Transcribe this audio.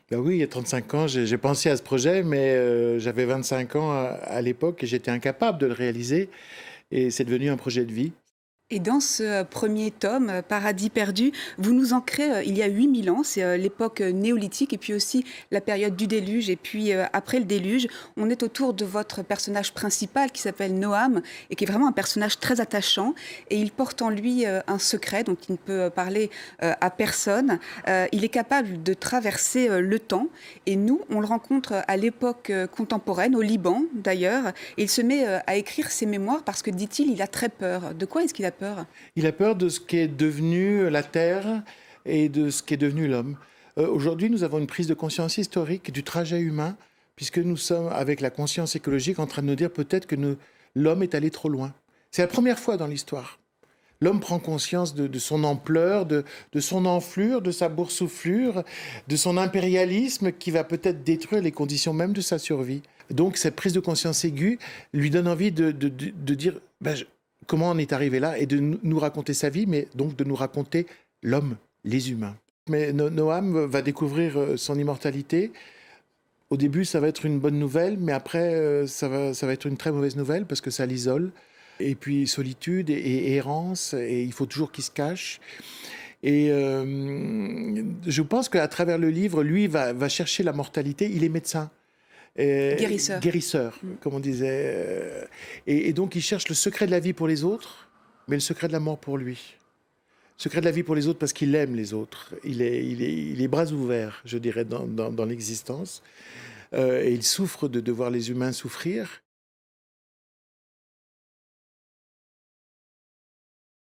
Ben oui, il y a 35 ans, j'ai pensé à ce projet, mais j'avais 25 ans à l'époque et j'étais incapable de le réaliser. Et c'est devenu un projet de vie. Et dans ce premier tome, Paradis perdu, vous nous ancrez, il y a 8 000 ans, c'est, l'époque, néolithique et puis aussi la période du déluge et puis, après le déluge. On est autour de votre personnage principal qui s'appelle Noam et qui est vraiment un personnage très attachant et il porte en lui, un secret dont il ne peut parler, à personne. Il est capable de traverser, le temps et nous, on le rencontre à l'époque, contemporaine, au Liban d'ailleurs et il se met, à écrire ses mémoires parce que, dit-il, il a très peur. De quoi est-ce qu'il a peur? Il a peur de ce qu'est devenu la Terre et de ce qu'est devenu l'homme. Aujourd'hui, nous avons une prise de conscience historique du trajet humain, puisque nous sommes, avec la conscience écologique, en train de nous dire peut-être que l'homme est allé trop loin. C'est la première fois dans l'histoire. L'homme prend conscience de son ampleur, de son enflure, de sa boursouflure, de son impérialisme qui va peut-être détruire les conditions même de sa survie. Donc cette prise de conscience aiguë lui donne envie de dire ben, comment on est arrivé là et de nous raconter sa vie, mais donc de nous raconter l'homme, les humains. Mais Noam va découvrir son immortalité. Au début, ça va être une bonne nouvelle, mais après, ça va être une très mauvaise nouvelle parce que ça l'isole. Et puis solitude et errance, et il faut toujours qu'il se cache. Et je pense qu'à travers le livre, lui va chercher la mortalité. Il est médecin, Guérisseur. guérisseur, Mmh. comme on disait. Et donc il cherche le secret de la vie pour les autres, mais le secret de la mort pour lui. Le secret de la vie pour les autres parce qu'il aime les autres. Il est bras ouverts, je dirais, dans l'existence. Et il souffre de voir les humains souffrir.